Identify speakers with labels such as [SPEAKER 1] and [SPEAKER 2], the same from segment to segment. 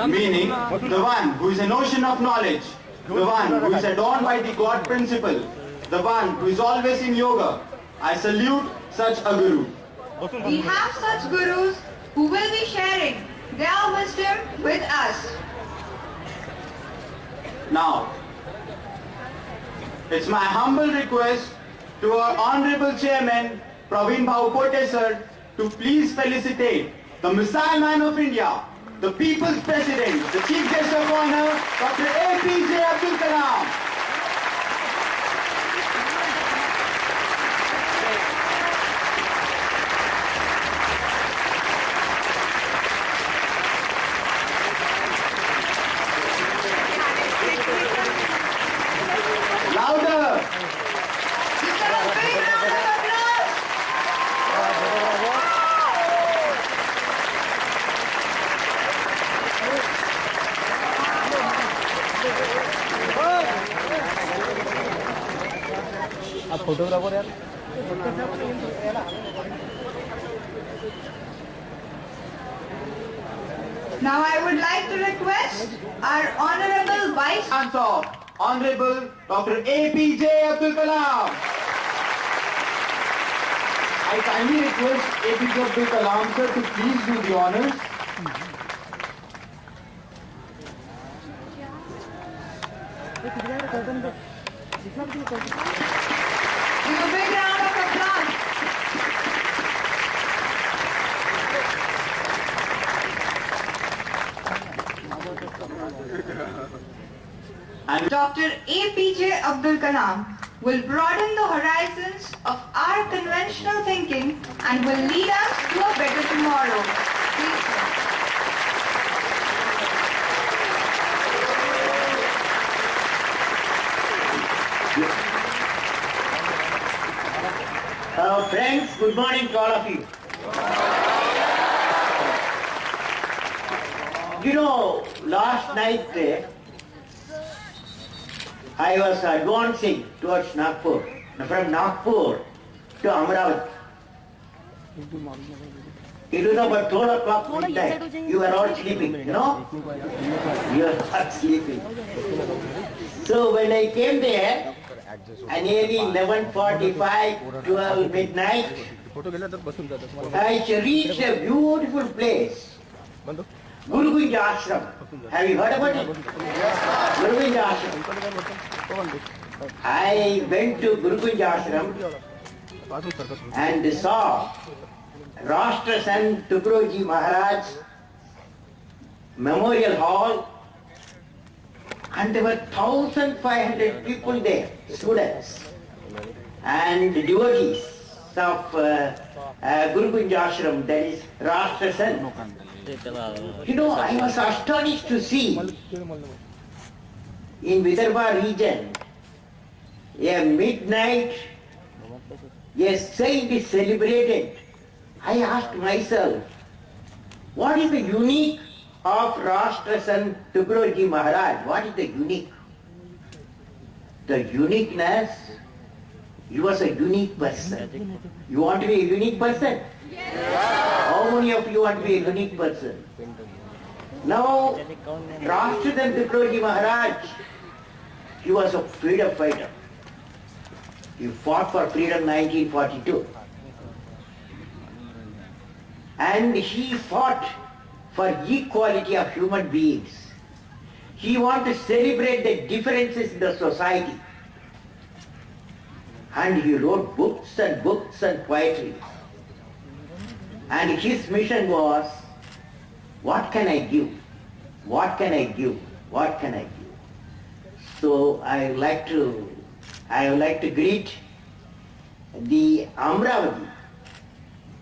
[SPEAKER 1] Meaning, the one who is an ocean of knowledge, the one who is adorned by the God principle, the one who is always in yoga. I salute such a guru.
[SPEAKER 2] We have such gurus who will be sharing their wisdom with us.
[SPEAKER 1] Now, it's my humble request to our Honorable Chairman, Praveen Bhau Pote sir, to please felicitate the Missile Man of India, the People's President, the Chief Guest of Honor, Dr. APJ Abdul Kalam. Louder!
[SPEAKER 2] Just a big round of applause.
[SPEAKER 3] आप photographer यार
[SPEAKER 2] Now I would like to request our Honorable Vice
[SPEAKER 1] Answer, Honorable Dr. APJ Abdul Kalam. I kindly request APJ Abdul Kalam sir to please do the honors.
[SPEAKER 2] Give a big round of applause.
[SPEAKER 1] And
[SPEAKER 2] Dr. APJ Abdul Kalam will broaden the horizons of our conventional thinking and will lead us to a better tomorrow. Please, sir.
[SPEAKER 4] Friends, good morning to all of you. You know, last night I was advancing towards Nagpur, from Nagpur to Amravati. It was about 12 o'clock midnight. You were all sleeping, you know? You were not sleeping. So when I came there, at nearly 11:45, 12 midnight, I reached a beautiful place, Guru Ashram. Have you heard about it? Guru Ashram. I went to Guru Ashram and saw Rashtra Sant Tukaroji Maharaj Memorial Hall, and there were 1,500 people there, students and devotees of Guru Ashram, that is Rashtra Sant. You know, I was astonished to see in Vidarbha region, a midnight, a saint is celebrated. I asked myself, what is the unique of Rashtra Sant Tukaroji Maharaj? What is the unique? The uniqueness, he was a unique person. You want to be a unique person? How many of you want to be a unique person? Now, Rashtra Sant Tukaroji Maharaj, he was a freedom fighter. He fought for freedom in 1942. And he fought for equality of human beings. He wanted to celebrate the differences in the society. And he wrote books and poetry. And his mission was, what can I give? What can I give? What can I give? So I would like to greet the Amravati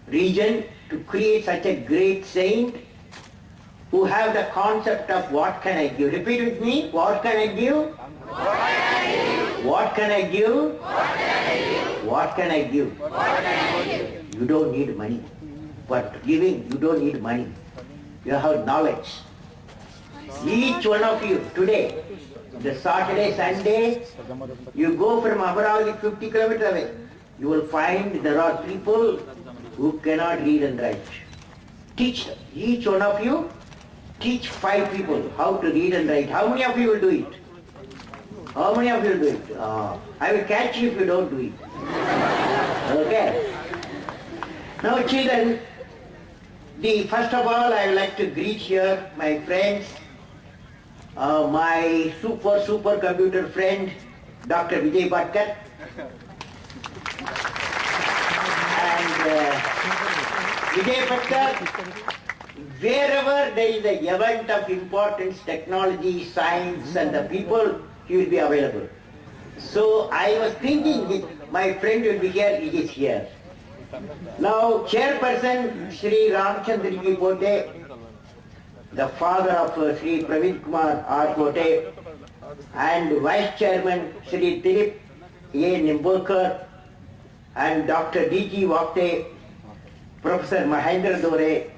[SPEAKER 4] region to create such a great saint who have the concept of what can I give. Repeat with me. What can I give? What can I give? What can I give? You don't need money. But giving, you don't need money. You have knowledge. Each one of you today, the Saturday, Sunday, you go from Amravati 50 kilometers away. You will find there are people who cannot read and write. Teach them. Each one of you, teach 5 people how to read and write. How many of you will do it? How many of you will do it? I will catch you if you don't do it. Okay. Now children, first of all I would like to greet here my friends, my super computer friend, Dr. Vijay Bhatkar. And Vijay Bhatkar, wherever there is an event of importance, technology, science and the people, he will be available. So I was thinking that my friend will be here, he is here. Now Chairperson Shri Ramchandra Pote, the father of Shri Praveen Kumar R. Pote, and Vice Chairman Shri Dilip A. Nimbolkar, and Dr. D.G. Vakte, Professor Mahendra Dore,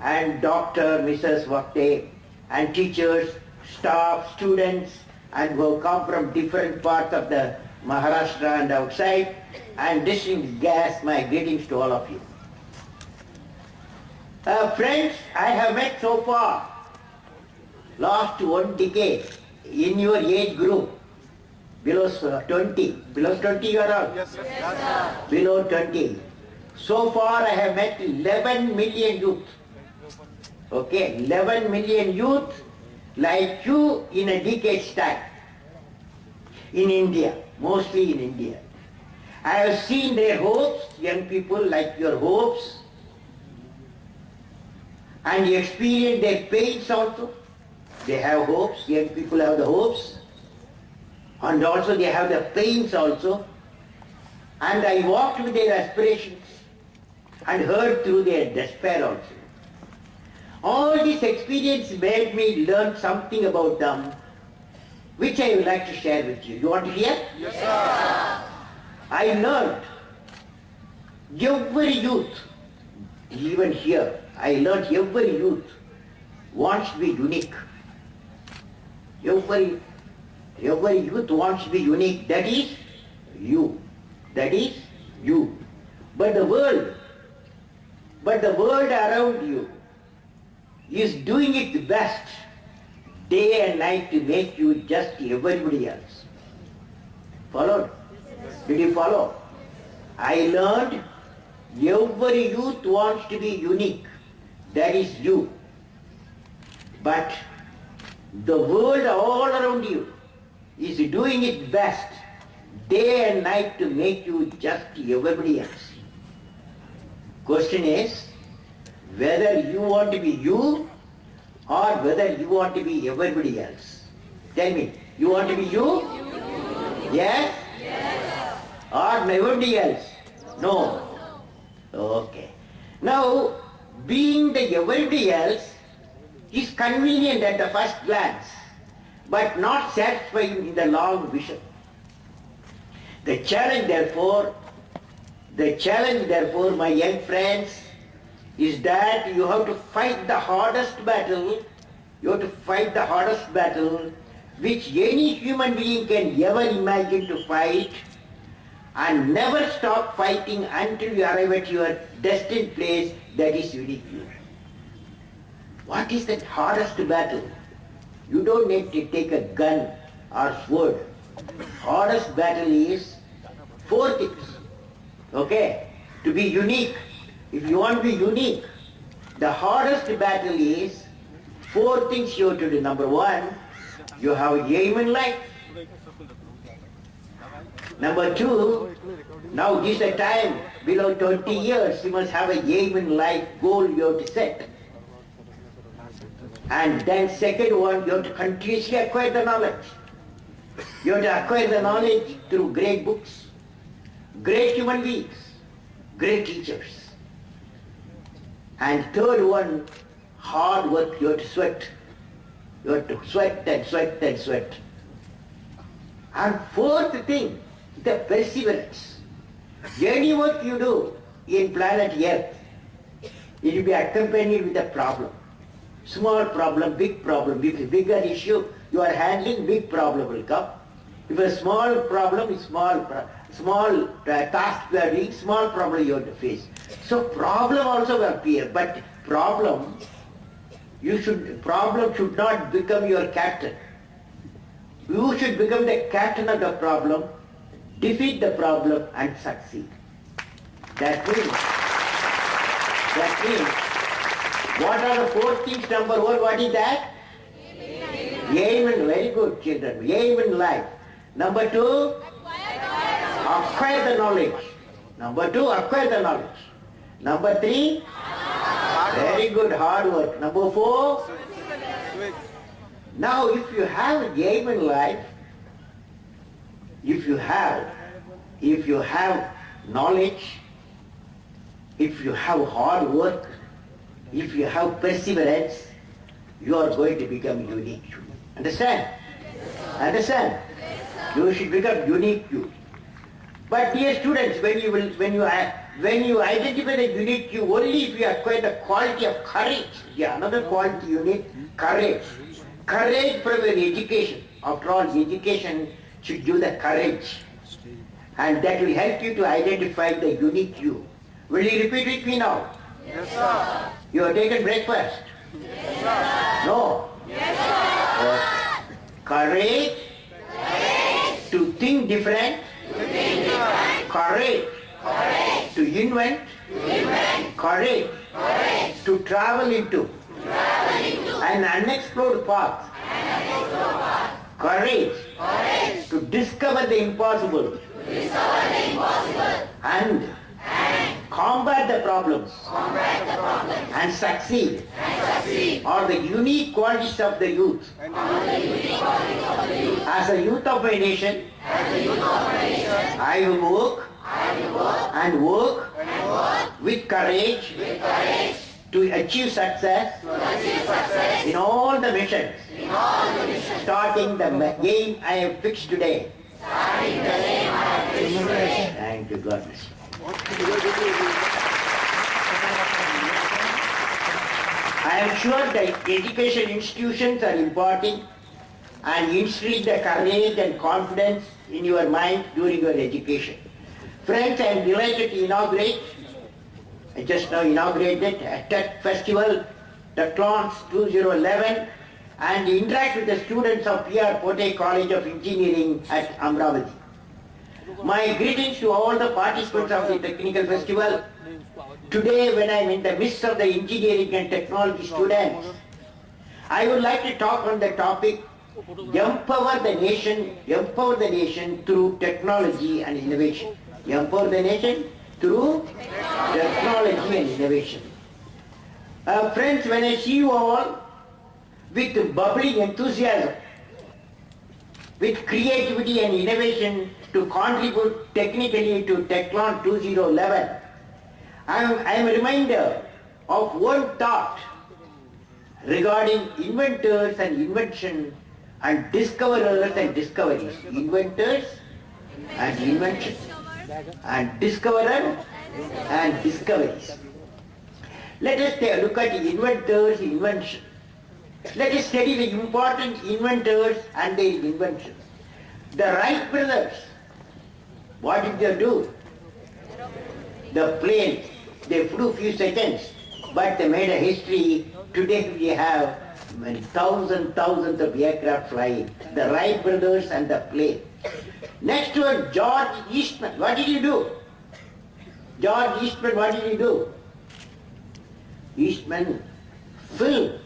[SPEAKER 4] and Dr. Mrs. Vakte, and teachers, staff, students, and who come from different parts of the Maharashtra and outside, and distinguished guests, my greetings to all of you. Friends, I have met so far, last 1 decade, in your age group, below 20. Below 20 you are all? Yes, sir. Yes, sir. Below 20. So far I have met 11 million youth. Okay, 11 million youth like you in a decade's time. In India, mostly in India. I have seen their hopes, young people like your hopes, and you experience their pains also. They have hopes, young people have the hopes, and also they have the pains also. And I walked with their aspirations and heard through their despair also. All this experience made me learn something about them, which I would like to share with you. You want to hear? Yes, sir. I learned every youth, even here, I learned every youth wants to be unique. Every youth wants to be unique. That is you. That is you. But the world around you is doing its best day and night to make you just everybody else. Followed? Did you follow? I learned every youth wants to be unique. That is you. But the world all around you is doing its best day and night to make you just everybody else. Question is whether you want to be you or whether you want to be everybody else. Tell me, you want to be you? Yes? Yes. Or everybody else? No. Okay. Now, being the everybody else is convenient at the first glance, but not satisfying in the long vision. The challenge therefore, my young friends, is that you have to fight the hardest battle. You have to fight the hardest battle which any human being can ever imagine to fight, and never stop fighting until you arrive at your destined place, that is unique you. What is that hardest battle? You don't need to take a gun or sword. Hardest battle is 4 things. Okay? To be unique. If you want to be unique, the hardest battle is 4 things you have to do. Number 1, you have a aim in life. Number 2, now this is a time below 20 years, you must have a aim in life, goal you have to set. And then second one, you have to continuously acquire the knowledge. You have to acquire the knowledge through great books, great human beings, great teachers. And third one, hard work, you have to sweat. You have to sweat and sweat and sweat. And fourth thing, the perseverance. Any work you do in planet Earth, it will be accompanied with a problem. Small problem, big problem. If a bigger issue you are handling, big problem will come. If a small problem is small task you are doing, small problem you have to face. So problem also will appear, but problem should not become your captain. You should become the captain of the problem, defeat the problem and succeed. That means, what are the four things? Number one, what is that? Aim in, very good children, aim in life. Number two, acquire the knowledge. Number two, acquire the knowledge. Number three, very good, hard work. Number four, now if you have aim in life, if you have knowledge, if you have hard work, if you have perseverance, you are going to become unique. Understand? Understand? You should become unique you. But dear students, when you identify the unique you, only if you acquire the quality of courage. Yeah, another quality you need, courage. Courage from your education. After all, education should give the courage. And that will help you to identify the unique you. Will you repeat with me now?
[SPEAKER 3] Yes, sir.
[SPEAKER 4] You have taken breakfast?
[SPEAKER 3] Yes, sir.
[SPEAKER 4] No?
[SPEAKER 3] Yes, sir.
[SPEAKER 4] Courage to think different. Courage to invent. Courage to travel into an unexplored path. Courage to discover the impossible and combat the problems and succeed are the unique qualities of the youth. As a youth of a nation, I will work and work with courage to achieve success in all the missions, starting the aim I have fixed today. Thank you, God bless you. I am sure that education institutions are imparting and instilling the courage and confidence in your mind during your education. Friends, I am delighted to inaugurate, I just now inaugurated a Tech Festival, Techlons 2011, and interact with the students of PR Pote College of Engineering at Amravati. My greetings to all the participants of the technical festival. Today, when I am in the midst of the engineering and technology students, I would like to talk on the topic, empower the nation through technology and innovation. Empower the nation through technology and innovation. Friends, when I see you all with bubbling enthusiasm, with creativity and innovation to contribute technically to Techlon 2011, I am reminded of one thought regarding inventors and invention and discoverers and discoveries. Inventors and invention and discoverers and discoveries. Let us take a look at the inventors' invention. Let us study the important inventors and their inventions. The Wright brothers, what did they do? The plane, they flew few seconds, but they made a history. Today we have thousands of aircraft flying. The Wright brothers and the plane. Next one, George Eastman. What did he do? George Eastman, what did he do? Eastman, film.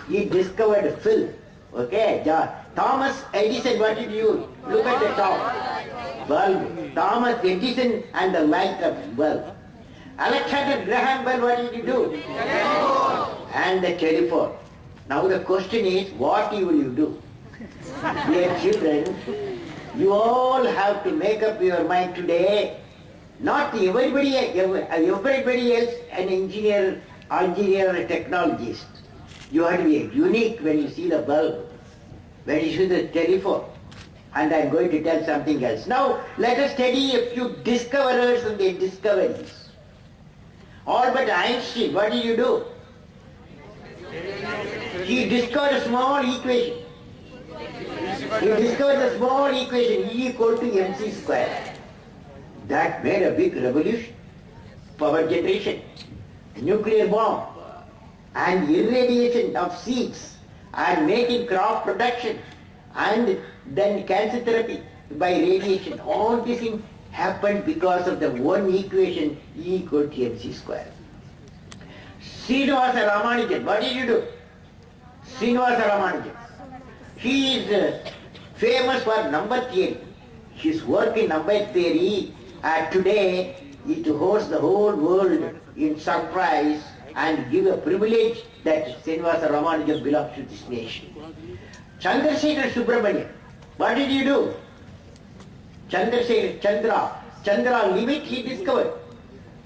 [SPEAKER 4] He discovered film. Okay, Thomas Edison, what did you? Look at the top. Bulb. Thomas Edison and the light of bulb. Alexander Graham Bell, what did he do? Telephone. And the telephone. Now the question is, what will you do? Dear children, you all have to make up your mind today. Not everybody else an engineer or a technologist. You have to be unique when you see the bulb, when you see the telephone. And I am going to tell something else. Now, let us study a few discoverers and their discoveries. Albert Einstein, what did you do? He discovered a small equation. He discovered a small equation, E equal to mc square. That made a big revolution. Power generation, nuclear bomb, and irradiation of seeds and making crop production and then cancer therapy by radiation. All these things happened because of the one equation E equal to mc square. Srinivasa Ramanujan, what did you do? Srinivasa Ramanujan. He is famous for number theory. His work in number theory today is to host the whole world in surprise and give a privilege that Srinivasa Ramanujan belongs to this nation. Chandrasekhar Subramanian, what did you do? Chandra limit he discovered.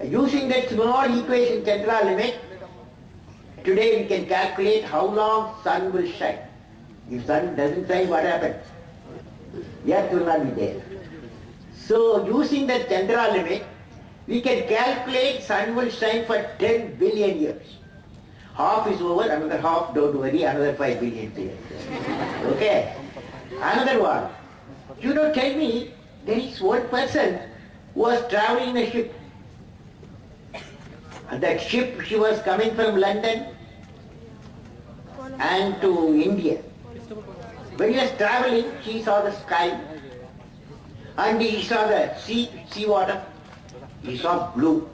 [SPEAKER 4] Using that small equation Chandra limit, today we can calculate how long sun will shine. If sun doesn't shine, what happens? Earth will not be there. So using the Chandra limit, we can calculate sun will shine for 10 billion years. Half is over, another half, don't worry, another 5 billion years. Okay? Another one. You know, tell me, there is one person who was traveling in a ship. And that ship, she was coming from London and to India. When he was traveling, she saw the sky and he saw the sea water. He saw blue.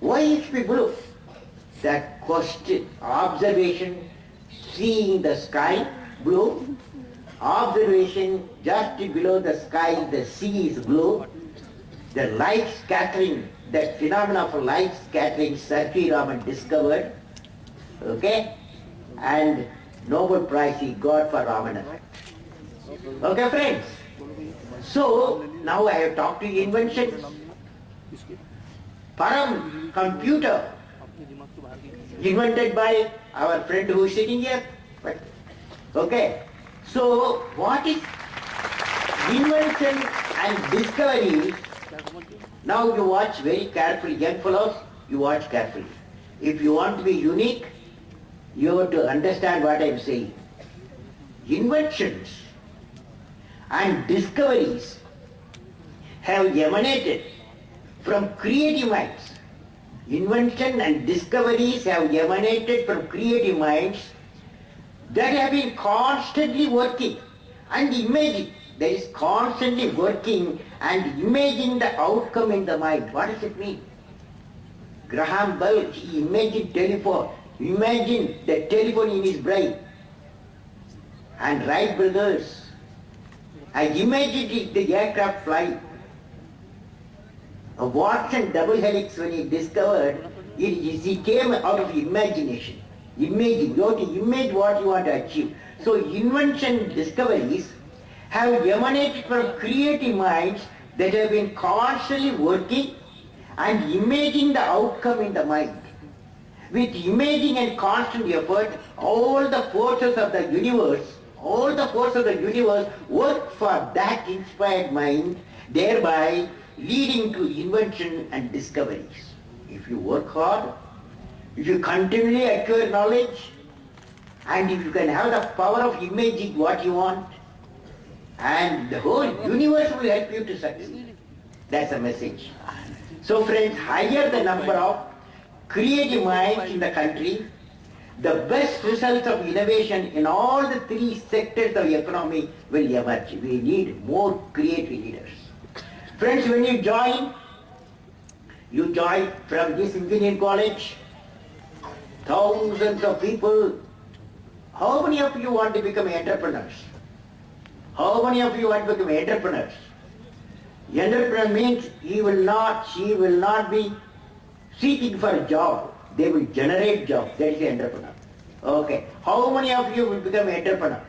[SPEAKER 4] Why is it blue? That question, observation, seeing the sky blue, observation just below the sky, the sea is blue, the light scattering, that phenomena of light scattering, Sir Raman discovered, okay, and Nobel Prize he got for Raman effect. Okay, friends. So now I have talked to you inventions. Param computer, invented by our friend who is sitting here. Okay. So what is invention and discovery? Now you watch very carefully, young fellows, you watch carefully. If you want to be unique, you have to understand what I am saying. Inventions and discoveries have emanated from creative minds. Invention and discoveries have emanated from creative minds that have been constantly working and imaging. There is constantly working and imagining the outcome in the mind. What does it mean? Graham Bell, he imagined telephone. Imagine the telephone in his brain. And Wright brothers, I imagined the aircraft flying. A Watson double helix, when he discovered, it came out of imagination. Imagine, you have to imagine what you want to achieve. So invention discoveries have emanated from creative minds that have been constantly working and imaging the outcome in the mind. With imaging and constant effort, all the forces of the universe work for that inspired mind, thereby leading to invention and discoveries. If you work hard, if you continually acquire knowledge, and if you can have the power of imaging what you want, and the whole universe will help you to succeed. That's the message. So friends, higher the number of creative minds in the country, the best results of innovation in all the three sectors of the economy will emerge. We need more creative leaders. Friends, when you join from this engineering college, thousands of people. How many of you want to become entrepreneurs? How many of you want to become entrepreneurs? Entrepreneur means she will not be seeking for a job. They will generate jobs. That is the entrepreneur. Okay. How many of you will become entrepreneur?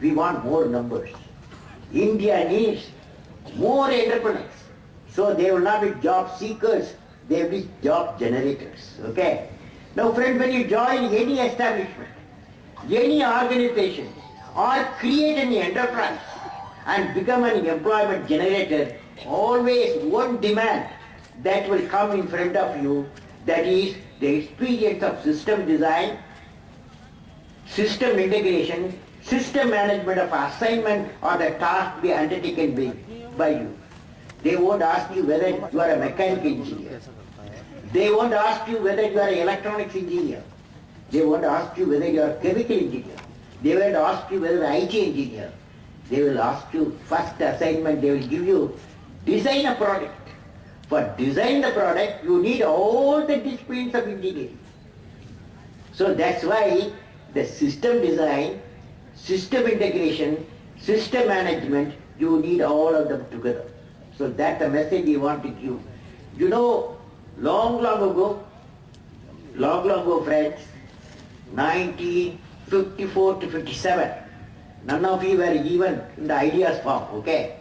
[SPEAKER 4] We want more numbers. India needs more entrepreneurs. So they will not be job seekers, they will be job generators. Okay. Now friends, when you join any establishment, any organization, or create any enterprise and become an employment generator, always one demand that will come in front of you, that is the experience of system design, system integration, system management of assignment or the task to be undertaken by you. They won't ask you whether you are a mechanical engineer. They won't ask you whether you are an electronics engineer. They won't ask you whether you are a chemical engineer. They won't ask you whether you are an IT engineer. They will ask you, first assignment they will give you, design a product. For design the product, you need all the disciplines of engineering. So that's why the system design, system integration, system management, you need all of them together. So that's the message we want to give. You know, long ago, friends, 1954 to 57, none of you were even in the ideas form, okay?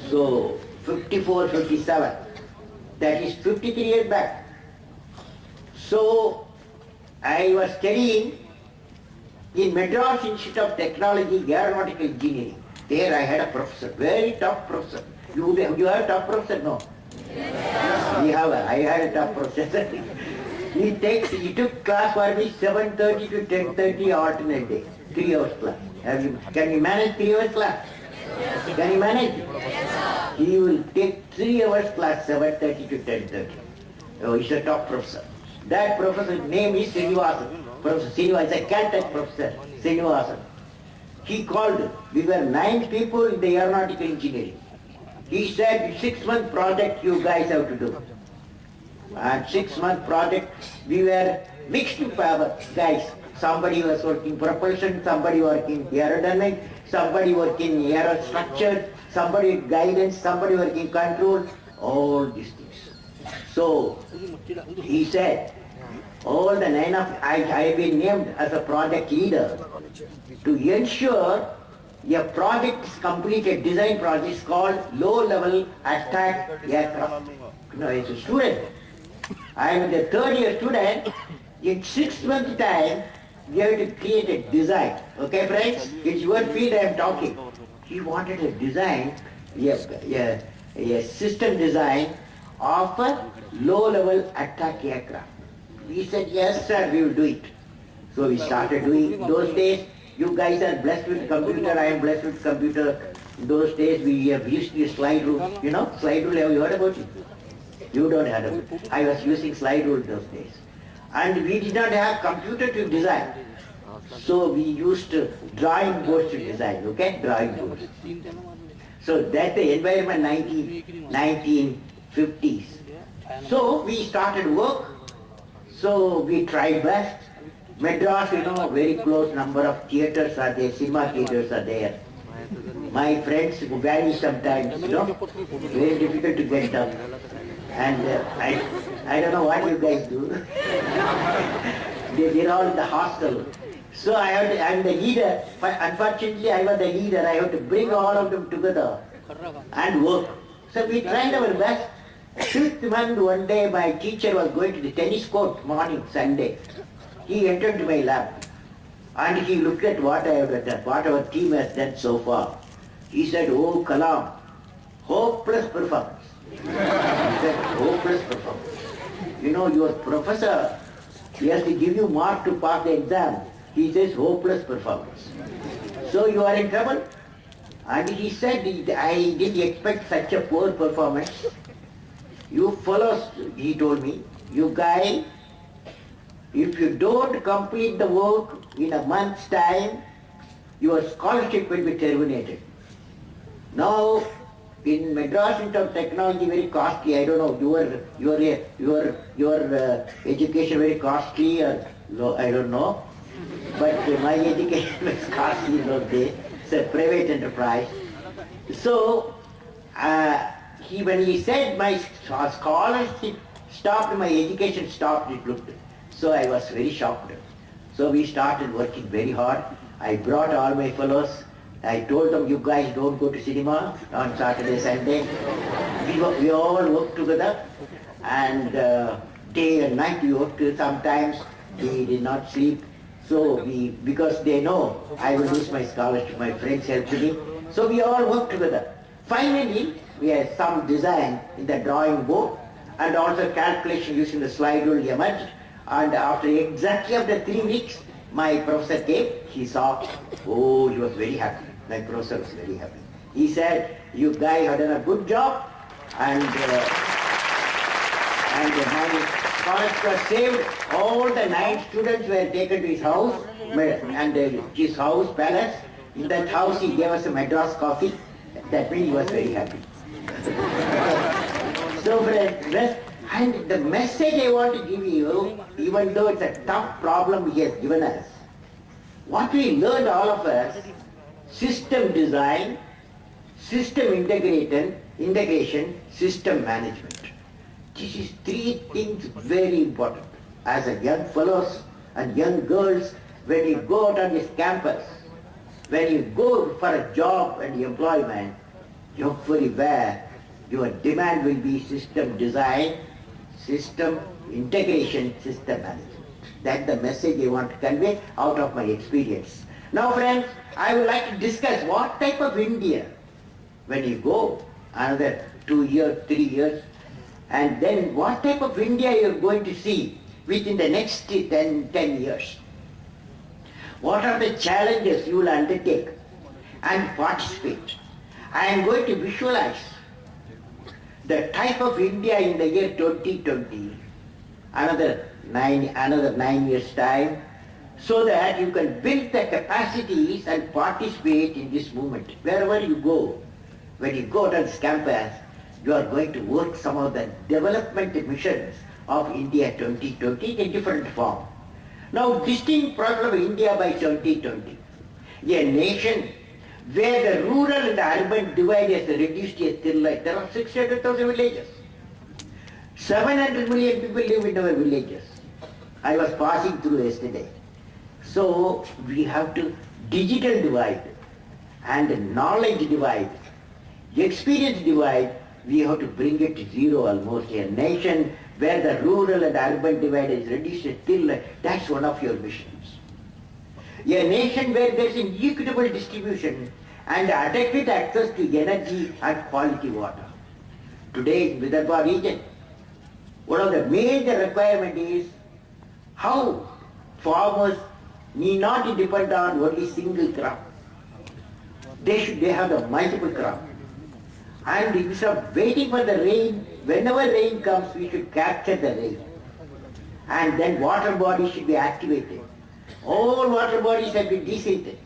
[SPEAKER 4] So, 54, 57, that is 53 years back. So, I was studying in Madras Institute of Technology, Aeronautical Engineering. There I had a professor, very tough professor. You have a tough professor, no? Yes. I had a tough professor. He took class for me 7:30 to 10:30 alternate day, 3 hours class. Can you manage 3 hours class? Yes. Can you manage? Yes. He will take 3 hours class, 7:30 to 10:30. Oh, he's a top professor. That professor's name is Srinivasan. Professor Srinivasan, it's a Caltech professor, Srinivasan. He called, we were 9 people in the aeronautical engineering. He said, 6-month project you guys have to do. And 6-month project, we were mixed guys. Somebody was working propulsion, somebody working aerodynamic, somebody working aerostructure, somebody guidance, somebody working control, all these things. So, he said, all the 9 of I have been named as a project leader to ensure a project is completed, design project is called low-level attack aircraft. As a student, I am the 3rd year student. In 6 months time, we have to create a design. Okay, friends? It's your field I am talking. He wanted a design, a system design of a low-level attack aircraft. We said, yes sir, we will do it. So we started doing. Those days, you guys are blessed with computer, I am blessed with computer. In those days, we have used the slide rule. You know, slide rule, have you heard about it? You don't have it. I was using slide rule those days. And we did not have computer to design. So we used drawing boards to design, okay? Drawing boards. So that's the environment 1950s. So we started work. So we tried best. Madras, you know, very close number of theatres are there, cinema theatres are there. My friends who vanish sometimes, you know, very difficult to get them. And I don't know what you guys do. They're all in the hostel. So I'm the leader. Unfortunately, I was the leader. I have to bring all of them together and work. So we tried our best. 5th month, one day my teacher was going to the tennis court morning, Sunday. He entered my lab and he looked at what I have done, what our team has done so far. He said, oh Kalam, hopeless performance. He said, hopeless performance. You know, your professor, he has to give you mark to pass the exam. He says, hopeless performance. So you are in trouble? And he said, I didn't expect such a poor performance. You fellows, he told me, you guys, if you don't complete the work in a month's time, your scholarship will be terminated. Now, in Madras Institute of Technology, very costly. I don't know, your education very costly or no, I don't know. But my education was costly in those days. It's a private enterprise. So, when he said my scholarship stopped, my education stopped, it looked. So I was very shocked. So we started working very hard. I brought all my fellows. I told them, you guys don't go to cinema on Saturday, Sunday. We all worked together. And day and night we worked. Sometimes we did not sleep. So because they know I will lose my scholarship, my friends helped me. So we all worked together. Finally, we had some design in the drawing board and also calculation using the slide rule emerged. And exactly after 3 weeks, my professor came. He saw, oh, he was very happy. My professor was very happy. He said, you guys have done a good job. And And my scholarship was saved. All the 9 students were taken to his house, and his house, palace. In that house he gave us a Madras coffee. That means he was very happy. So friends, and the message I want to give you, even though it's a tough problem he has given us, what we learned all of us, system design, system integration, system management. This is 3 things very important. As a young fellows and young girls, when you go out on this campus, when you go for a job and employment, you're very aware your demand will be system design, system integration, system management. That's the message I want to convey out of my experience. Now friends, I would like to discuss what type of India, when you go another 2 years, 3 years, and then what type of India you're going to see within the next 10 years. What are the challenges you will undertake and participate? I am going to visualize the type of India in the year 2020, another 9 years time, so that you can build the capacities and participate in this movement. Wherever you go, when you go to this campus, you are going to work some of the development missions of India 2020 in different form. Now, distinct problem of India by 2020. A nation where the rural and the urban divide is reduced to a thin line. There are 600,000 villages. 700 million people live in our villages. I was passing through yesterday. So, we have to digital divide and knowledge divide, experience divide, we have to bring it to zero almost. A nation where the rural and urban divide is reduced to thin line, that's one of your missions. A nation where there is an equitable distribution and adequate access to energy and quality water. Today in Vidarbha region, one of the major requirements is how farmers need not depend on only single crop. They have the multiple crop. And instead of waiting for the rain, whenever rain comes, we should capture the rain. And then water bodies should be activated. All water bodies have been desalted.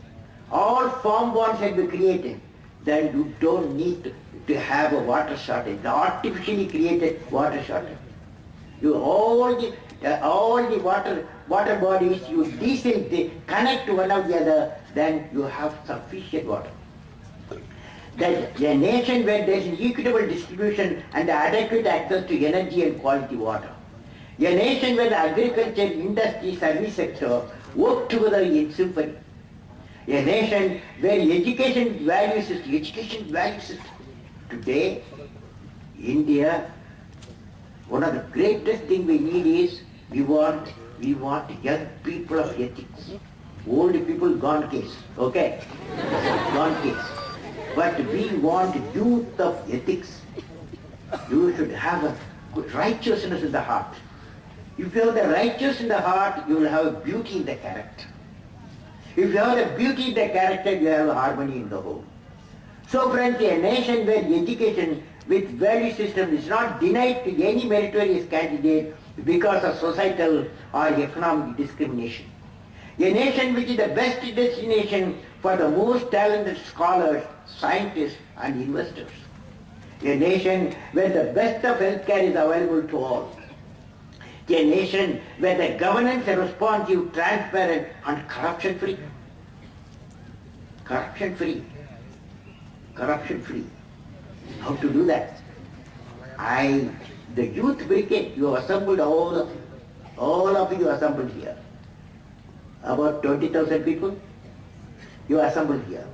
[SPEAKER 4] All farm bonds have been created. Then you don't need to have a water shortage, the artificially created water shortage. All the water bodies you desalt, they connect to one of the other, then you have sufficient water. That a nation where there is an equitable distribution and adequate access to energy and quality water. A nation where the agriculture, industry, service sector work together in symphony. A nation where education value system. Today, India, one of the greatest things we need is we want young people of ethics. Old people gone case, okay? Gone case. But we want youth of ethics. You should have a good righteousness in the heart. If you have the righteousness in the heart, you will have a beauty in the character. If you have the beauty in the character, you have a harmony in the whole. So friends, a nation where education with value system is not denied to any meritorious candidate because of societal or economic discrimination. A nation which is the best destination for the most talented scholars, scientists and investors. A nation where the best of healthcare is available to all. A nation where the governance is responsive, transparent and corruption-free. Corruption-free. Corruption-free. How to do that? The youth brigade, you have assembled all of you assembled here. About 20,000 people, you assembled here.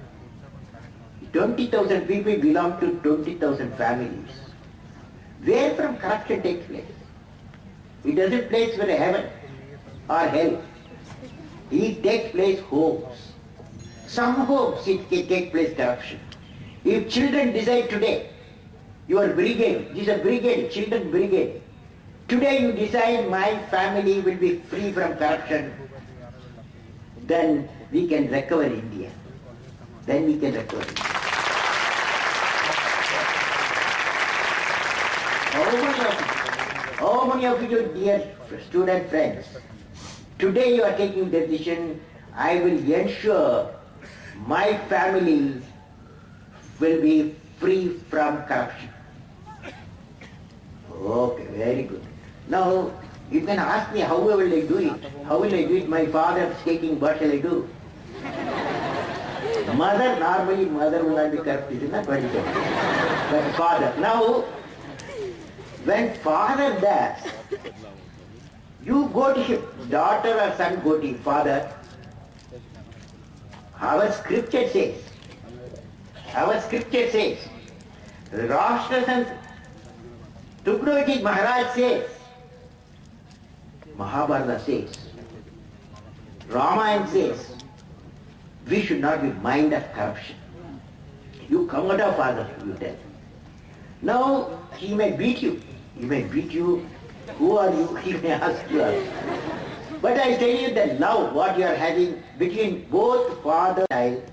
[SPEAKER 4] 20,000 people belong to 20,000 families. Where from corruption takes place? It doesn't place for heaven or hell. It takes place homes. Some homes it can take place corruption. If children decide today, your brigade, this is a brigade, children brigade. Today you decide my family will be free from corruption, then we can recover India. Then we can recover India. How so many of you dear student friends, today you are taking the decision, I will ensure my family will be free from corruption. Okay, very good. Now, you can ask me how will I do it? How will I do it? My father is taking, what shall I do? Normally mother will not be corrupt, it is not very good. But father. Now, when father does, you go to him, daughter or son go to him, father. Our scripture says, Rashtrasan Tukrojit Maharaj says, Mahabharata says, Ramayana says, we should not be mind of corruption. You come out of father, you tell. Now, he may beat you. Who are you? He may ask you. But I tell you the love, what you are having between both father and child,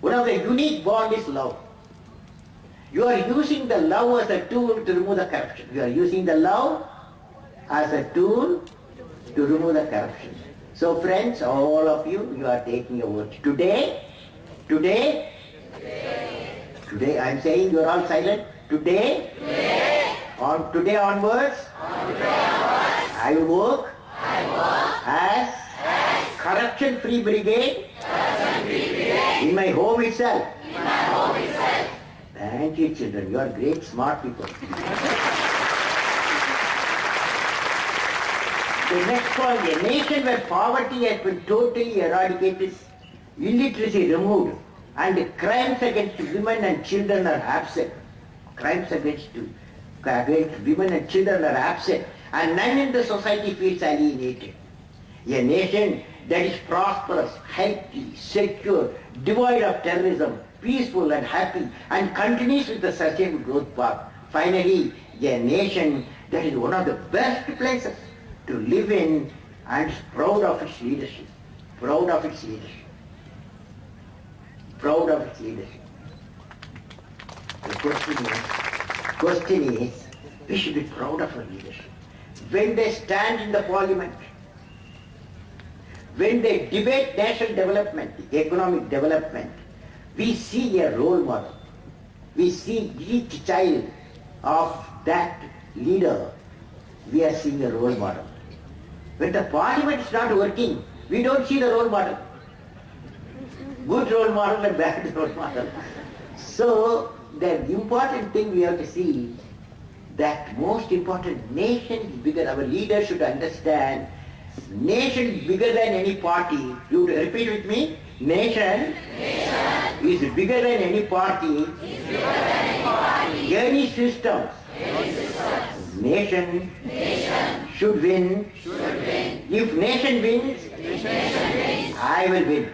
[SPEAKER 4] one of the unique bond is love. You are using the love as a tool to remove the corruption. You are using the love as a tool to remove the corruption. So friends, all of you, you are taking your words. Today, I am saying you are all silent. Today onwards, I will work as corruption-free brigade in my home itself. Thank you, children. You are great, smart people. The next point, a nation where poverty has been totally eradicated, illiteracy removed, and crimes against women and children are absent. Crimes against women and children are absent, and none in the society feels alienated. A nation that is prosperous, healthy, secure, devoid of terrorism, peaceful and happy, and continues with the sustainable growth path. Finally, a nation that is one of the best places to live in and is proud of its leadership. The question is, we should be proud of our leadership. When they stand in the parliament, when they debate national development, economic development, we see a role model. We see each child of that leader, we are seeing a role model. When the parliament is not working, we don't see the role model. Good role model and bad role model. So, the important thing we have to see, that most important, nation is bigger. Our leaders should understand, nation is bigger than any party. You repeat with me, nation is bigger than any party, any systems. Nation should win. If nation wins, I will win.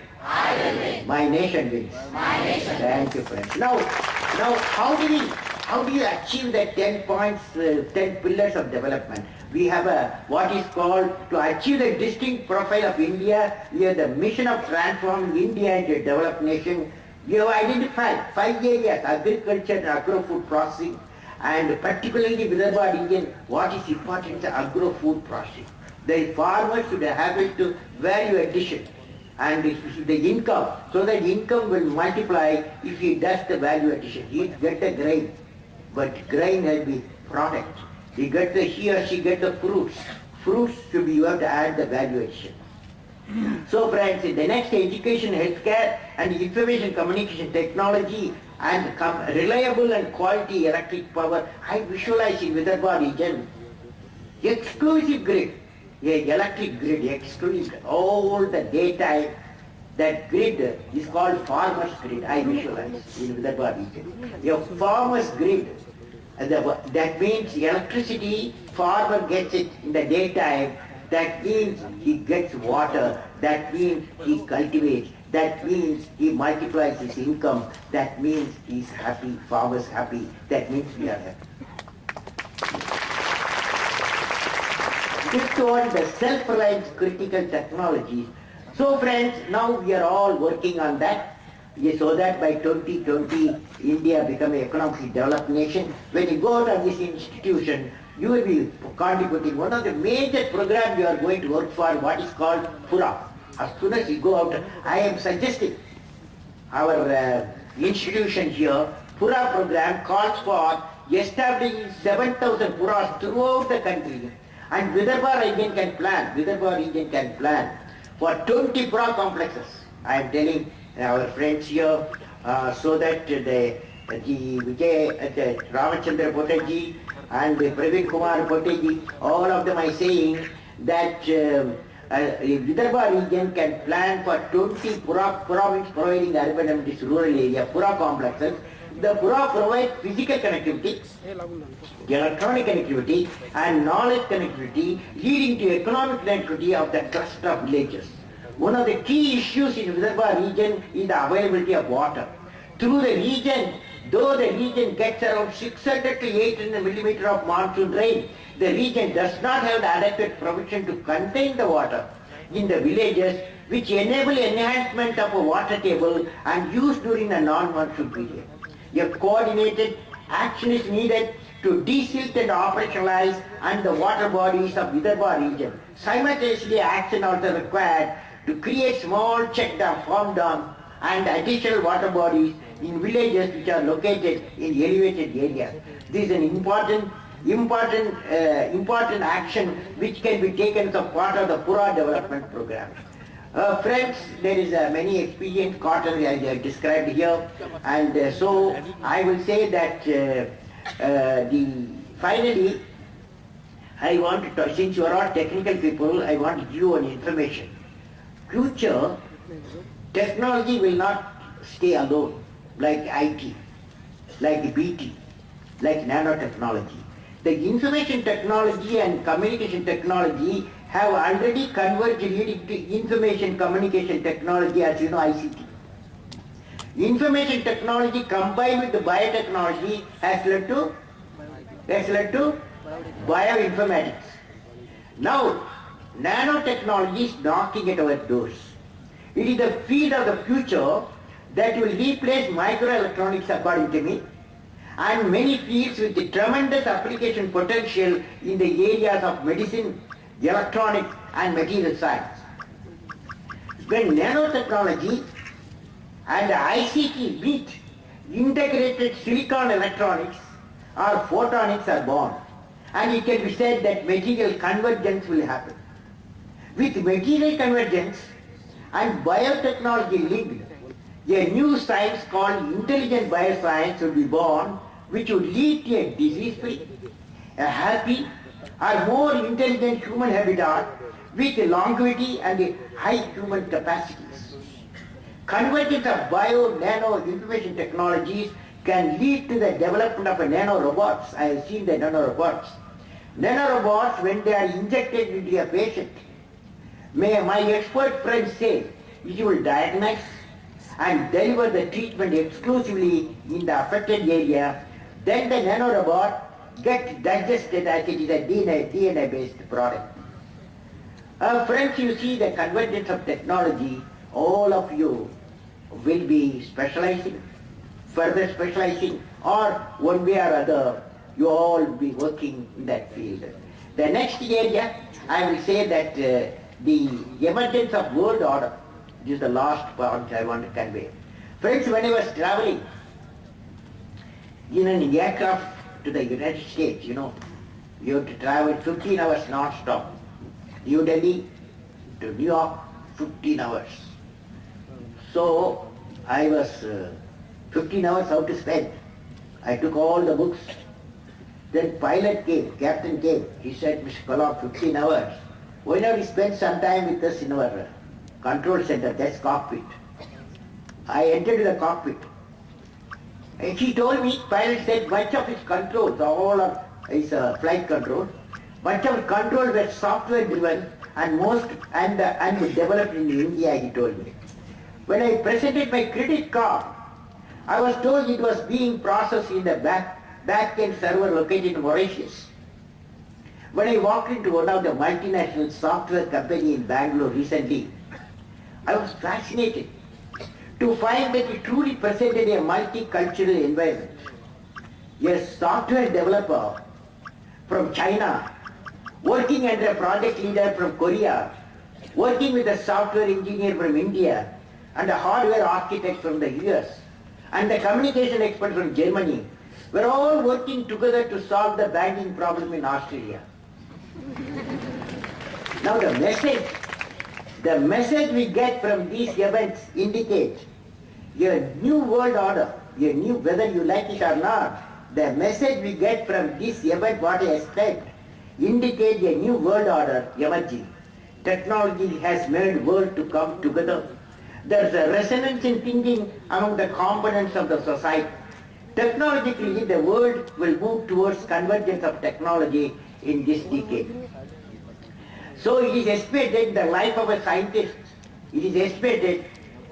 [SPEAKER 4] My nation wins. Thank you, friends. Now, how do you achieve the 10 points, 10 pillars of development? We have what is called, to achieve the distinct profile of India, we have the mission of transforming India into a developed nation. We have identified 5 areas: agriculture and agro-food processing, and particularly Vidarbha region, what is important is agro-food processing. The farmers should have it to value addition, and the income, so that income will multiply if he does the value addition. He gets the grain, but grain will be product. He or she gets the fruits. Fruits should be, you have to add the value addition. So friends, in the next, education, healthcare and information communication technology and reliable and quality electric power, I visualize in Vidarbha region, exclusive grid, electric grid, exclusive, all the daytime, that grid is called farmer's grid, I visualize in Vidarbha region. Your farmer's grid, that means electricity, farmer gets it in the daytime, that means he gets water, that means he cultivates, that means he multiplies his income, that means he's happy, farmer's happy, that means we are happy. Fifth one, the self-reliance critical technologies. So friends, now we are all working on that. so that by 2020 India become an economically developed nation. When you go out of this institution, you will be contributing. One of the major programs you are going to work for, what is called Pura. As soon as you go out, I am suggesting our institution here, Pura program calls for establishing 7,000 Puras throughout the country. And Vidarbha region can plan for 20 Pura complexes. I am telling our friends here, so that the Ramachandra Pote and Praveen Kumar Pote, all of them are saying that Vidarbha region can plan for 20 Pura means providing urban and this rural area, Pura complexes. The Pura provides physical connectivity, electronic connectivity and knowledge connectivity, leading to economic connectivity of the cluster of villages. One of the key issues in Vidarbha region is the availability of water. Through the region, though the region gets around 600 to 800 millimeter of monsoon rain, the region does not have the adequate provision to contain the water in the villages, which enable enhancement of a water table and use during the non-monsoon period. A coordinated action is needed to desilt and operationalize and the water bodies of Vidarbha region. Simultaneously, action also required to create small check dam, farm dam and additional water bodies in villages which are located in elevated areas. This is an important action which can be taken as part of the Pura development program. Friends, there is many experience cotton as I described here, and so I will say that finally I want to, since you are all technical people, I want to give you an information. Future, technology will not stay alone, like IT, like BT, like nanotechnology. The information technology and communication technology have already converged leading to information communication technology, as you know, ICT. Information technology combined with the biotechnology has led to bioinformatics. Now, nanotechnology is knocking at our doors. It is the field of the future that will replace microelectronics, according to me, and many fields with the tremendous application potential in the areas of medicine, electronics and material science. When nanotechnology and ICT meet, integrated silicon electronics or photonics are born, and it can be said that material convergence will happen. With material convergence and biotechnology linked, a new science called intelligent bioscience will be born, which would lead to a disease-free, a happy or more intelligent human habitat with longevity and high human capacities. Convergence of bio, nano, information technologies can lead to the development of nanorobots. I have seen the nanorobots. Nanorobots, when they are injected into a patient, my expert friends say it will diagnose and deliver the treatment exclusively in the affected area. Then the nanorobot gets digested as it is a DNA-based product. Friends, you see the convergence of technology, all of you will be specializing, further specializing, or one way or other, you all will be working in that field. The next area, I will say that the emergence of world order. This is the last point I want to convey. Friends, when I was traveling in an aircraft to the United States, you know, you have to travel 15 hours non-stop. New Delhi to New York, 15 hours. So I was 15 hours how to spend. I took all the books. Then pilot came, captain came. He said, Mr. Kalam, 15 hours. Why not you spend some time with us in our control center, that's cockpit. I entered the cockpit. And he told me, pilot said, much of his controls, all of his flight control, much of his control were software driven and developed in India, he told me. When I presented my credit card, I was told it was being processed in the back-end server located in Mauritius. When I walked into one of the multinational software company in Bangalore recently, I was fascinated to find that we truly present in a multicultural environment. A software developer from China, working under a project leader from Korea, working with a software engineer from India, and a hardware architect from the US, and the communication expert from Germany, were all working together to solve the banking problem in Australia. Now the message we get from these events indicates a new world order, whether you like it or not, the message we get from this event, what I expect, indicates a new world order emerging. Technology has made world to come together. There is a resonance in thinking among the components of the society. Technologically, the world will move towards convergence of technology in this decade. So it is expected in the life of a scientist, it is expected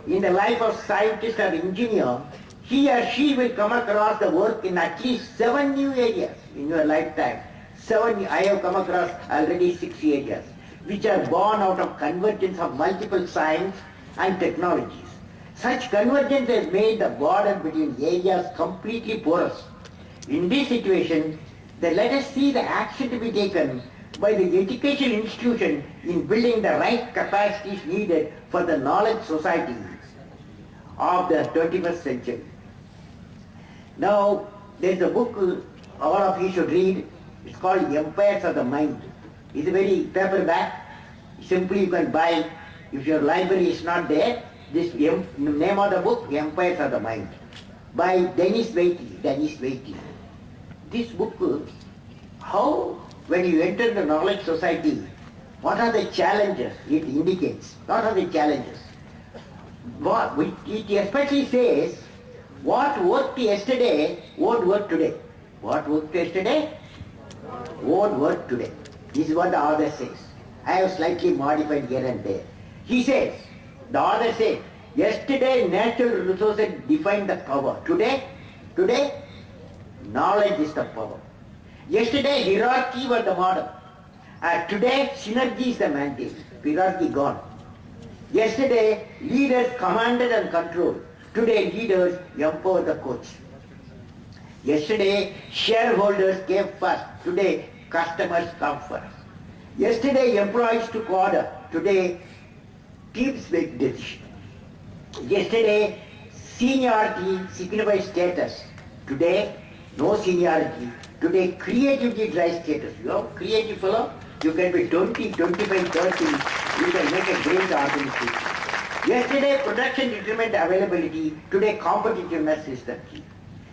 [SPEAKER 4] in the life of scientist or engineer, he or she will come across the work in at least 7 new areas in your lifetime. 7, I have come across already 6 areas, which are born out of convergence of multiple science and technologies. Such convergence has made the border between areas completely porous. In this situation, then let us see the action to be taken by the educational institution in building the right capacities needed for the knowledge society of the 21st century. Now, there is a book all of you should read. It's called Empires of the Mind. It's a very paperback. Simply you can buy. If your library is not there, this name of the book, Empires of the Mind, by Dennis Waity. This book, how when you enter the knowledge society, what are the challenges it indicates? What are the challenges? It especially says, what worked yesterday won't work today. What worked yesterday won't work today. This is what the author says. I have slightly modified here and there. He says, the author says, yesterday natural resources defined the power. Today, knowledge is the power. Yesterday hierarchy was the model. Today synergy is the mandate. Hierarchy gone. Yesterday leaders commanded and controlled. Today leaders empower the coach. Yesterday shareholders came first. Today customers come first. Yesterday employees took order. Today teams make decisions. Yesterday seniority signifies status. Today no seniority. Today creativity drives status. You are a creative fellow, you can be 20, 25, 30, you can make a great organization. Yesterday production determined availability, today competitiveness is the key.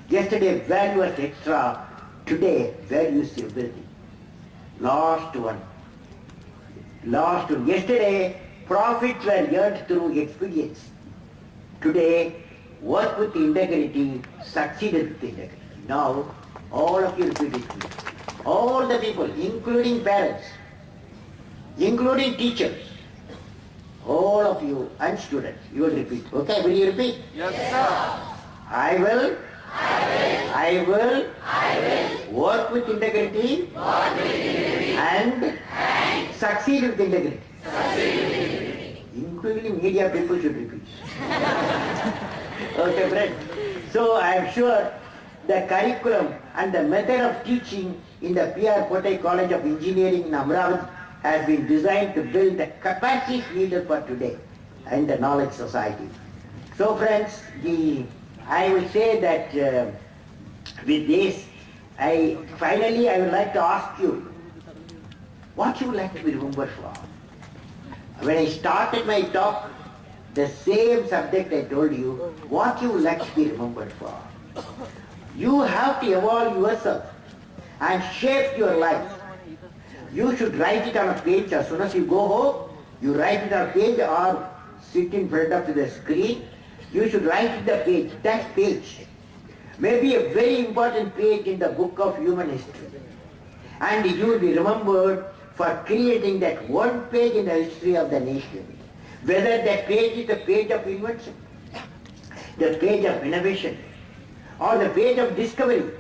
[SPEAKER 4] Yesterday value was extra, today value is everything. Last one. Yesterday profits were earned through experience. Today work with integrity, succeeded with integrity. Now all of you repeat it to me. All the people, including parents, including teachers, all of you and students, you will repeat. Okay, will you repeat?
[SPEAKER 3] Yes, sir.
[SPEAKER 4] I will work with integrity, and succeed with integrity. Including media people should repeat. Okay, friends. So I am sure the curriculum and the method of teaching in the P.R. Pote College of Engineering in Amravati has been designed to build the capacities needed for today and the knowledge society. So friends, I will say that with this, finally I would like to ask you, what you would like to be remembered for? When I started my talk, the same subject I told you, what you would like to be remembered for. You have to evolve yourself and shape your life. You should write it on a page. As soon as you go home, you write it on a page or sit in front of the screen. You should write it the page. That page may be a very important page in the book of human history. And you will be remembered for creating that one page in the history of the nation. Whether that page is the page of invention, the page of innovation, or the page of discovery,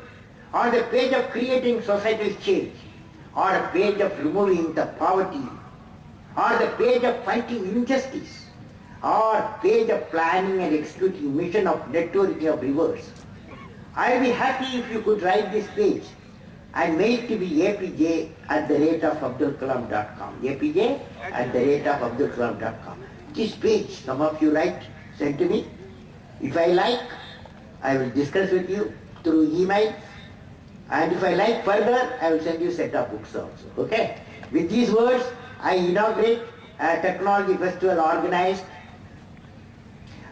[SPEAKER 4] or the page of creating societal change, or a page of removing the poverty, or the page of fighting injustice, or page of planning and executing mission of networking of rivers. I will be happy if you could write this page and make it to be apj@abdulkalam.com. apj@abdulkalam.com. This page, some of you write, send to me. If I like, I will discuss with you through email. And if I like further, I will send you a set of books also. Okay? With these words, I inaugurate a technology festival organized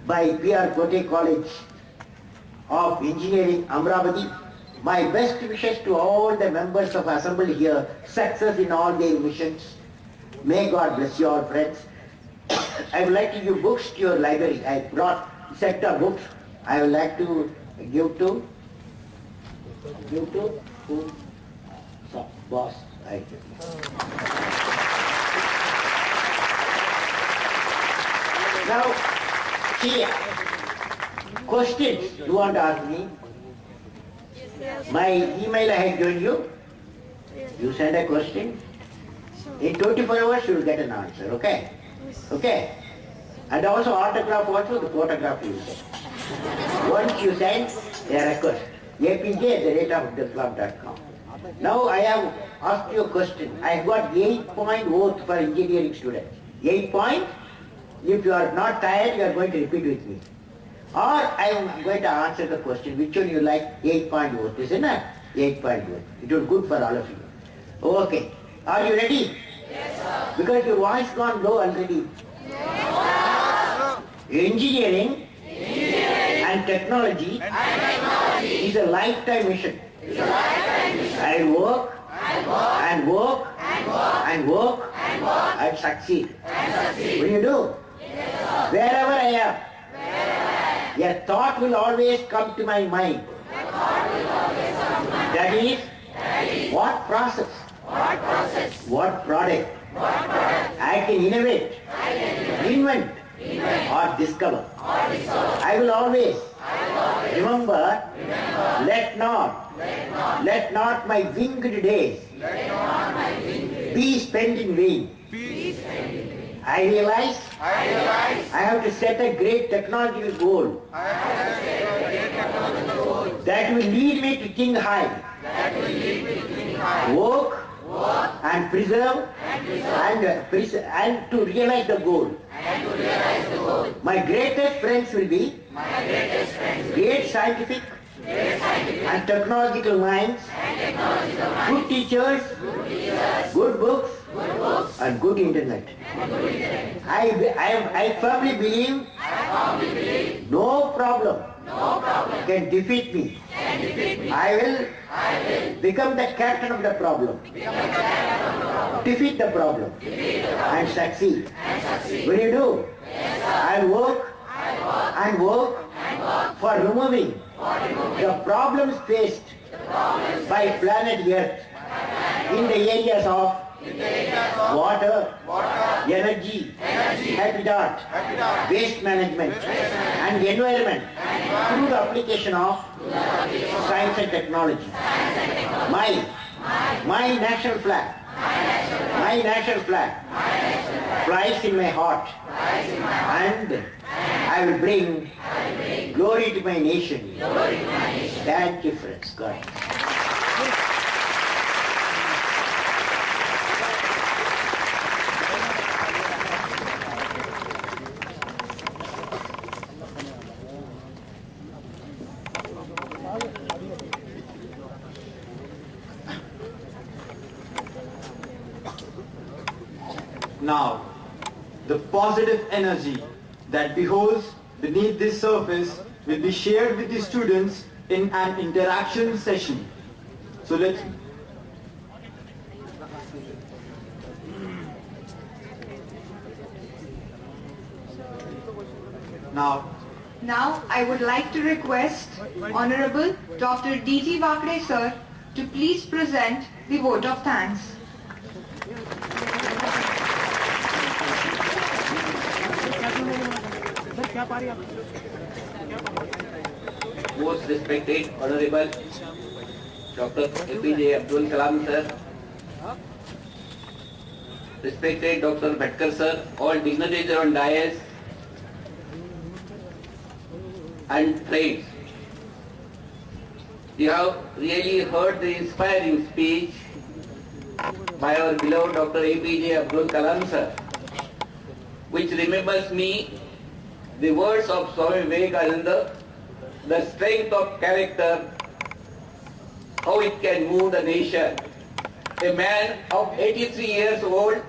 [SPEAKER 4] by PR Pote College of Engineering, Amravati. My best wishes to all the members of assembly here, success in all their missions. May God bless you all, friends. I would like to give books to your library. I brought a set of books. I would like to give to who? So, boss. Now, here, questions you want to ask me? My email I have given you. You send a question. In 24 hours you will get an answer, okay? Okay? And also autograph also, the photograph you will get. Once you send a request, apj@abdulkalam.com. Now I have asked you a question. I have got 8-point oath for engineering students. 8 point. If you are not tired, you are going to repeat with me. Or I am going to answer the question, which one you like, 8-point oath, isn't it? 8-point oath. It was good for all of you. Okay. Are you ready?
[SPEAKER 3] Yes, sir.
[SPEAKER 4] Because your voice gone low already.
[SPEAKER 3] Yes, sir.
[SPEAKER 4] Engineering and technology is a lifetime mission. I work and work and work and succeed. What do you do? Wherever I am, a thought will always come to my mind. That is, what process, what product I can innovate, invent, or discover. I will always remember, let not my winged days be spent in vain. I realize I have to set a great technological goal that will lead me to think high. Work and preserve and to realize the goal. My greatest friends will be great scientific and technological minds, good teachers, good books, and good internet. I firmly believe no problem can defeat me. I will become the captain of the problem, defeat the problem, and succeed. What do you do? I work and work for removing the problems faced by planet Earth in the areas of water, energy, habitat, waste management, and environment through the application of science and technology. My national flag flies in my heart, and I will bring glory to my nation. Thank you, friends. God.
[SPEAKER 1] Now, the positive energy that beholds beneath this surface will be shared with the students in an interaction session. So let's...
[SPEAKER 2] Now I would like to request Honorable Dr. D.T. Vakre sir to please present the vote of thanks.
[SPEAKER 5] Most respected Honorable Dr. APJ Abdul Kalam sir, respected Dr. Bhatkar sir, all dignitaries on dais, and friends. You have really heard the inspiring speech by our beloved Dr. APJ Abdul Kalam sir, which remembers me the words of Swami Vivekananda, the strength of character, how it can move the nation. A man of 83 years old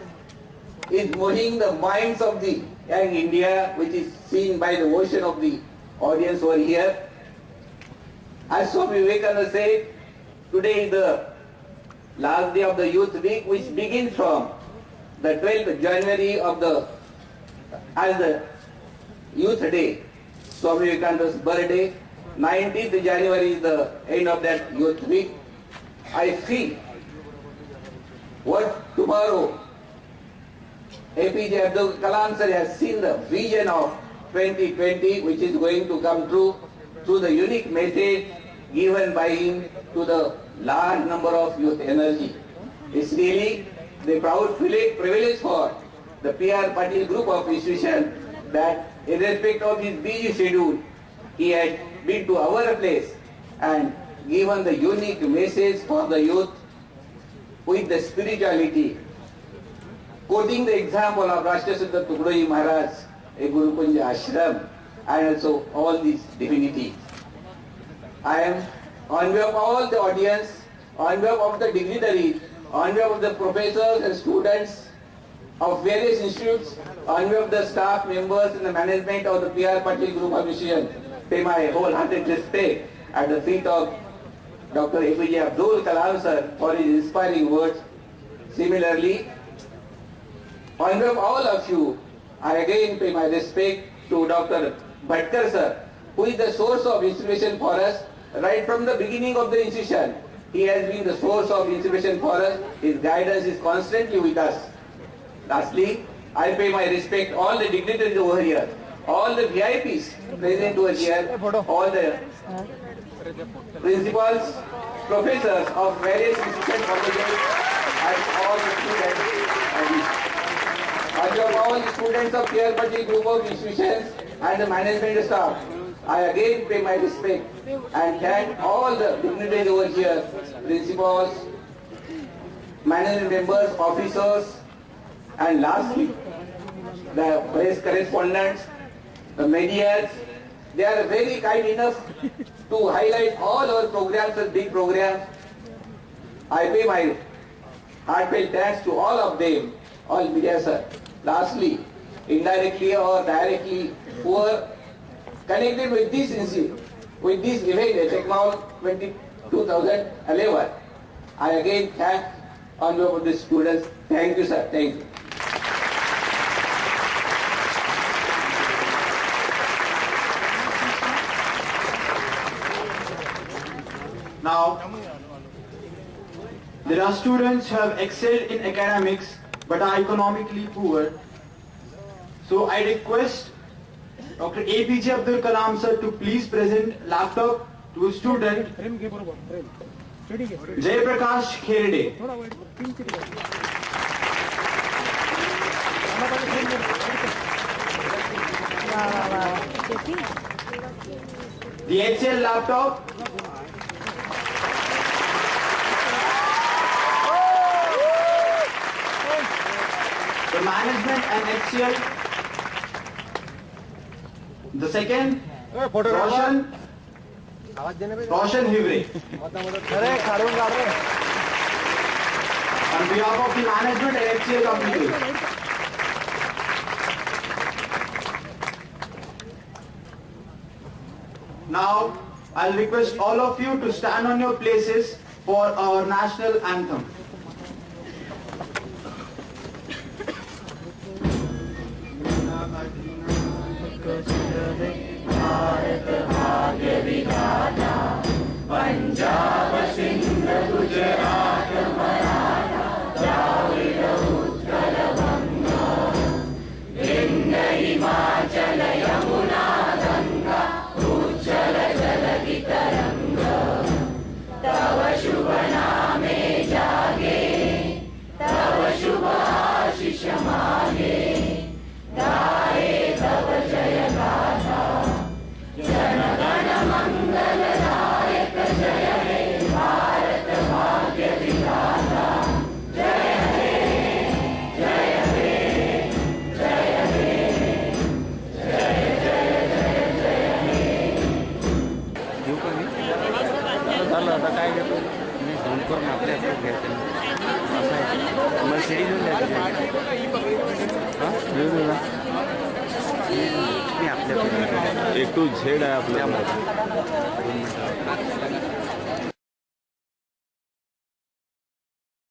[SPEAKER 5] is moving the minds of the young India, which is seen by the ocean of the audience over here. As Swami Vivekananda said, today is the last day of the Youth Week, which begins from the 12th January as the Youth Day, Swami Vivekananda's birthday. 19th January is the end of that Youth Week. I feel what tomorrow APJ Abdul Kalam sir has seen the vision of 2020, which is going to come true through the unique message given by him to the large number of youth energy. It's really the proud privilege for the PR Patil group of institutions that irrespective of his busy schedule, he has been to our place and given the unique message for the youth with the spirituality, quoting the example of Rashtrasudha Tukadoji Maharaj, a Guru Kunja Ashram, and also all these divinities. I am on behalf of all the audience, on behalf of the dignitaries, on behalf of the professors and students of various institutes, on behalf of the staff members and the management of the PR Patil group of institutions, pay my wholehearted respect at the feet of Dr. APJ Abdul Kalam sir for his inspiring words. Similarly, on behalf of all of you, I again pay my respect to Dr. Bhatkar sir, who is the source of inspiration for us right from the beginning of the institution. He has been the source of inspiration for us. His guidance is constantly with us. Lastly, I pay my respect all the dignitaries over here, all the VIPs present over here, all the principals, professors of various institutions, colleges, and all the students. On behalf of all the students of PR Patil group of institutions and the management staff, I again pay my respect and thank all the dignitaries over here, principals, management members, officers, and lastly, the press correspondents, the medias. They are very kind enough to highlight all our programs and big programs. I pay my heartfelt thanks to all of them, all media sir. Lastly, indirectly or directly, who are connected with this institute, with this event, Technology 2011. I again thank on behalf of the students. Thank you, sir. Thank you.
[SPEAKER 1] Now, there are students who have excelled in academics but are economically poor. So I request Dr. APJ Abdul Kalam sir to please present laptop to a student, Jay Prakash Kherde. The HCL laptop. The management and HCL. The second, Roshan Hivre. On behalf of the management and HCL company. Now, I'll request all of you to stand on your places for our national anthem.
[SPEAKER 3] Punjab Sindh Gujarat Maratha Dravida Utkal Banga Vindhya Himachal Yamuna Ganga उज्जल जलधि तरंग तव शुभ नामे जागे तव शुभ आशीष मागे गाए तव जय गाथा जन
[SPEAKER 6] A to Z आहे आपल्या.